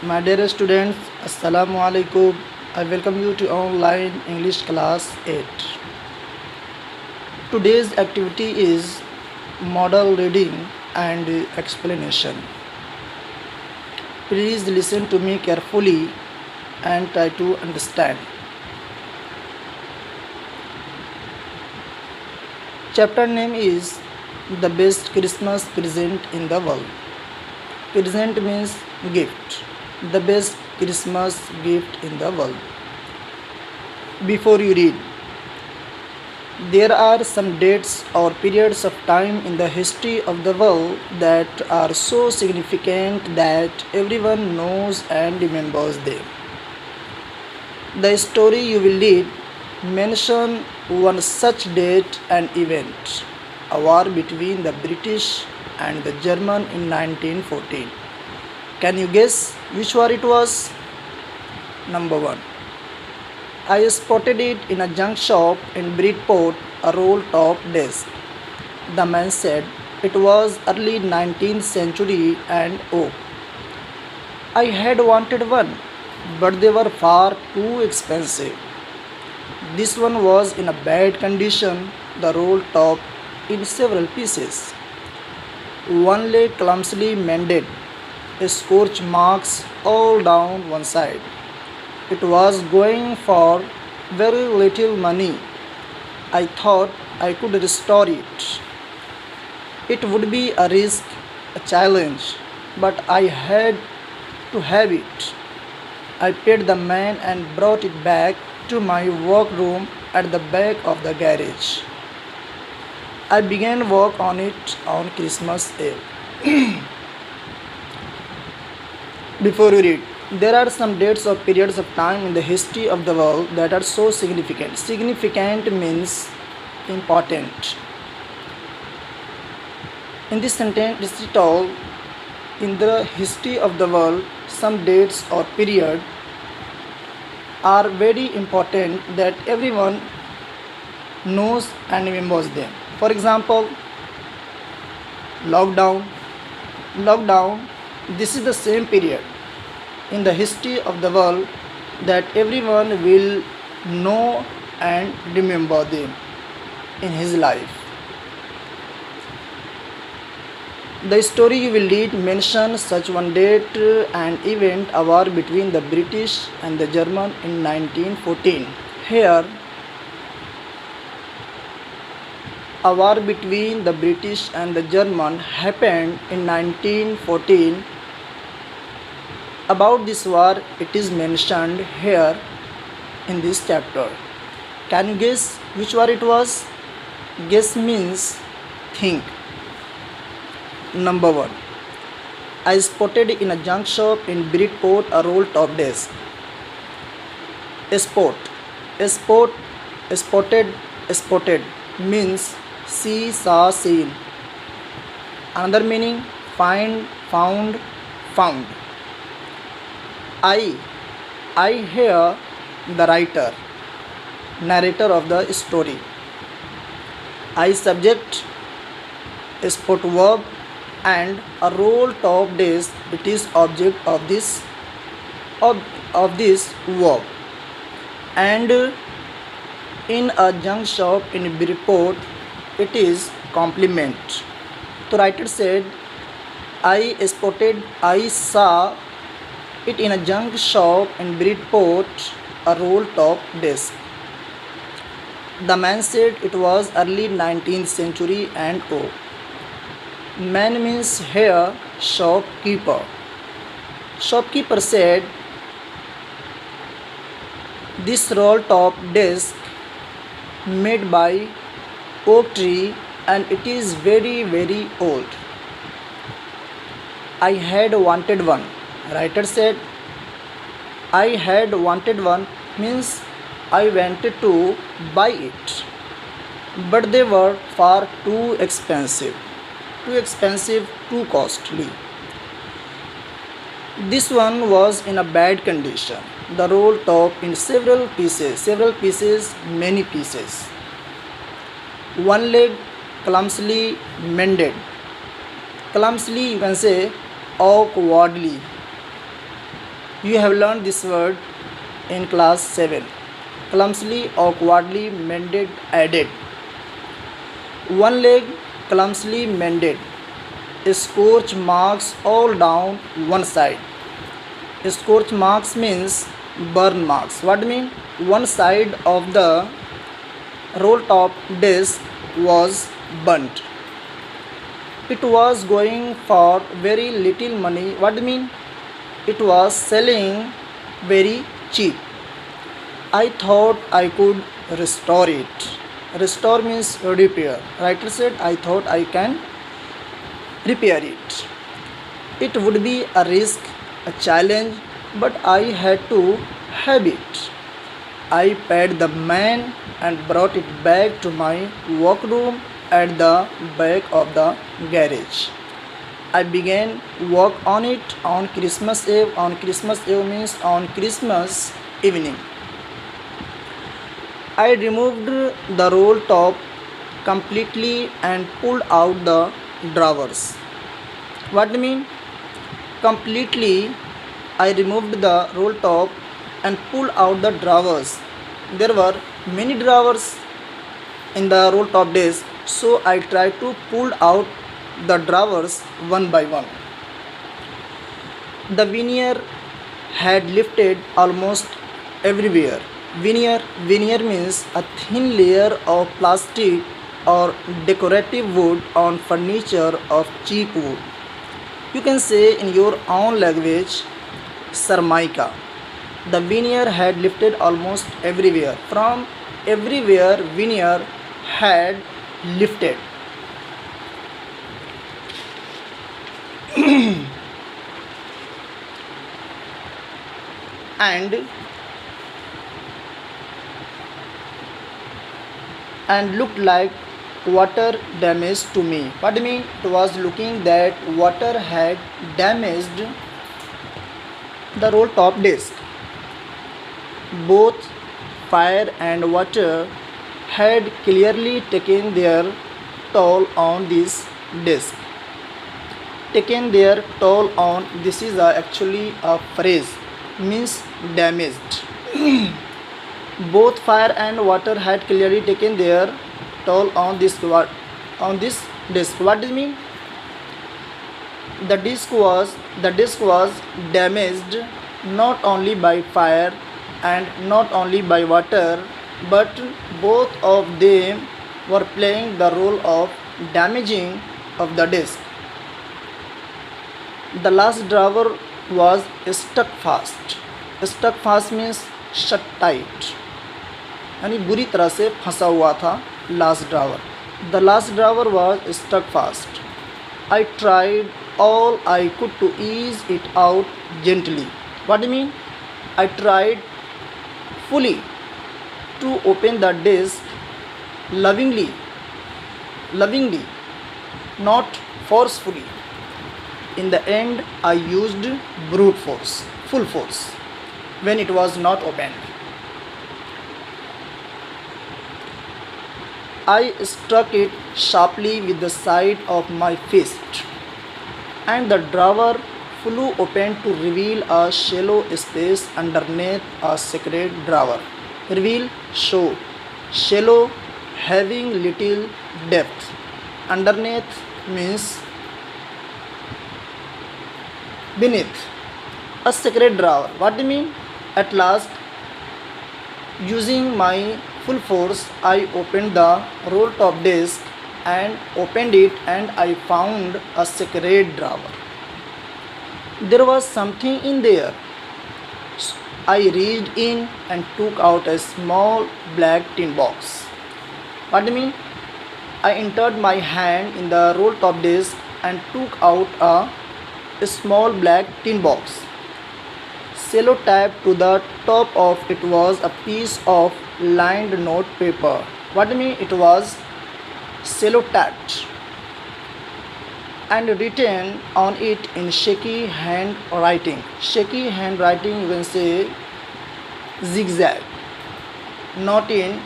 My dear students, Assalamu alaikum. I welcome you to online English class 8. Today's activity is model reading and explanation. Please listen to me carefully and try to understand. Chapter name is The Best Christmas Present in the World. Present means gift. The best Christmas gift in the world. Before you read, there are some dates or periods of time in the history of the world that are so significant that everyone knows and remembers them. The story you will read mention one such date and event, a war between the British and the German in 1914. Can you guess which war it was? Number 1. I spotted it in a junk shop in Bridport, a roll-top desk. The man said it was early 19th century and oak. I had wanted one, but they were far too expensive. This one was in a bad condition, the roll-top in several pieces. One leg clumsily mended, scorch marks all down one side. It was going for very little money. I thought I could restore it. It would be a risk, a challenge, but I had to have it. I paid the man and brought it back to my workroom at the back of the garage. I began work on it on Christmas Eve. Before we read, there are some dates or periods of time in the history of the world that are so significant. Significant means important. In this sentence, it is told in the history of the world, some dates or period are very important that everyone knows and remembers them. For example, lockdown. Lockdown, this is the same period in the history of the world that everyone will know and remember them in his life. The story you will read mentions such one date and event, a war between the British and the German in 1914. Here, a war between the British and the German happened in 1914. About this war, it is mentioned here in this chapter. Can you guess which war it was? Guess means think. Number 1. I spotted in a junk shop in Bridport a roll-top desk. Spot. Spot. Spotted. Spotted means see, saw, seen. Another meaning find, found, found. I hear the writer, narrator of the story. I subject, spot verb, and a roll-top desk, it is object of this verb. And in a junk shop in Bridport, it is complement. The writer said, I spotted, I saw it in a junk shop in Bridport, a roll-top desk. The man said it was early 19th century and oak. Man means here shopkeeper. Shopkeeper said, this roll-top desk made by oak tree and it is very very old. I had wanted one. Writer said, I had wanted one means I wanted to buy it, but they were far too expensive, too costly. This one was in a bad condition, the roll top in several pieces, many pieces. One leg clumsily mended. Clumsily you can say awkwardly. You have learned this word in class 7. Clumsily, awkwardly, mended, added. One leg clumsily mended. Scorch marks all down one side. Scorch marks means burn marks. What do you mean? One side of the roll top disc was burnt. It was going for very little money. What do you mean? It was selling very cheap. I thought I could restore it. Restore means repair. Writer said, I thought I can repair it. It would be a risk, a challenge, but I had to have it. I paid the man and brought it back to my workroom at the back of the garage. I began work on it on Christmas Eve. On Christmas Eve means on Christmas evening. I removed the roll top completely and pulled out the drawers. What do you mean? Completely, I removed the roll top and pulled out the drawers. There were many drawers in the roll top disc, so I tried to pull out the drawers one by one. The veneer had lifted almost everywhere. Veneer means a thin layer of plastic or decorative wood on furniture of cheap wood. You can say in your own language, Sarmaika. The veneer had lifted almost everywhere. From everywhere, veneer had lifted. and looked like water damage to me. What do you mean? It was looking that water had damaged the roll top disc. Both fire and water had clearly taken their toll on this disc. Taken their toll on, this is actually a phrase, means damaged. Both fire and water had clearly taken their toll on this disc. What does it mean? The disc was damaged not only by fire and not only by water, but both of them were playing the role of damaging of the disc. The last drawer was stuck fast. Stuck fast means shut tight, यानी बुरी तरह से फंसा हुआ था last drawer. The last drawer was stuck fast. I tried all I could to ease it out gently. What do you mean? I tried fully to open the disc lovingly, not forcefully. In the end, I used brute force, full force, when it was not opened. I struck it sharply with the side of my fist, and the drawer flew open to reveal a shallow space underneath a secret drawer. Reveal, show. Shallow, having little depth. Underneath means beneath. A secret drawer. What do you mean? At last, using my full force, I opened the roll top disc and opened it, and I found a secret drawer. There was something in there. I reached in and took out a small black tin box. What do you mean? I entered my hand in the roll top disc and took out a small black tin box. Cello-taped to the top of it was a piece of lined note paper. What do you mean? It was cello-taped and written on it in shaky handwriting. Shaky handwriting, you can say zigzag, not in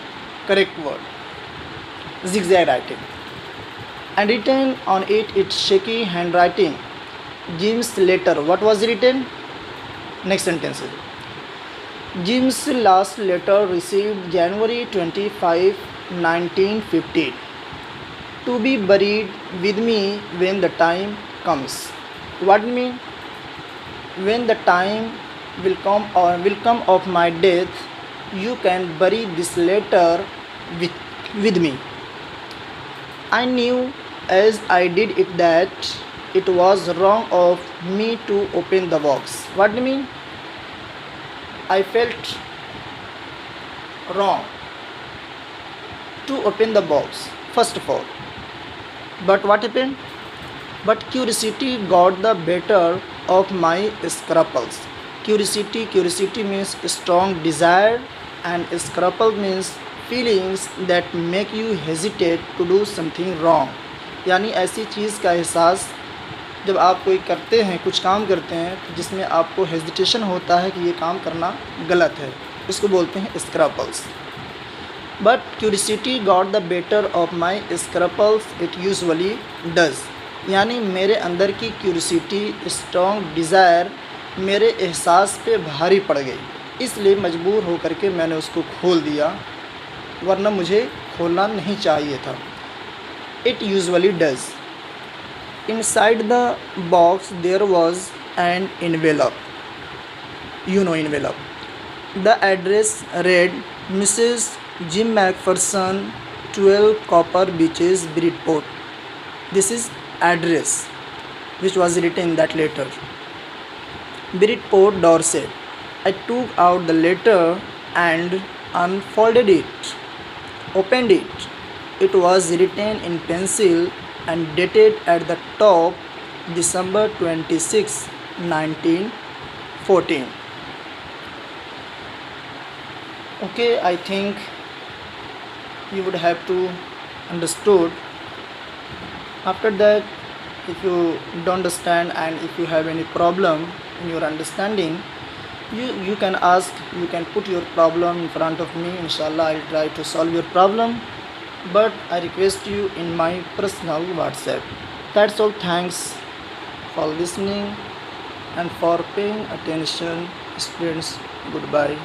correct word, zigzag writing. And written on it, its shaky handwriting, Jim's letter. What was written? Next sentence is Jim's last letter received January 25, 1915. To be buried with me when the time comes. What do you mean? When the time will come of my death, you can bury this letter with me. I knew as I did it that it was wrong of me to open the box. What do you mean? I felt wrong to open the box, first of all. But what happened? But curiosity got the better of my scruples. Curiosity means strong desire, and scruple means feelings that make you hesitate to do something wrong. यानी ऐसी चीज़ का एहसास जब आप कोई करते हैं, कुछ काम करते हैं तो जिसमें आपको हेजिटेशन होता है कि ये काम करना गलत है, इसको बोलते हैं scruples. But curiosity got the better of my scruples it usually does. यानी मेरे अंदर की क्यूरिसिटी, स्ट्रॉन्ग डिज़ायर मेरे एहसास पे भारी पड़ गई, इसलिए मजबूर होकर के मैंने उसको खोल दिया, वरना मुझे खोलना नहीं चाहिए था. It usually does. Inside the box there was an envelope. You know envelope. The address read Mrs. Jim McPherson, 12 Copper Beaches, Bridport. This is address which was written in that letter. Bridport, Dorset. I took out the letter and unfolded it. Opened it. It was written in pencil and dated at the top December 26, 1914. Okay, I think you would have to understood. After that, if you don't understand and if you have any problem in your understanding, you can ask, you can put your problem in front of me. Inshallah, I'll try to solve your problem. But I request you in my personal WhatsApp. That's all. Thanks for listening and for paying attention, students. Goodbye.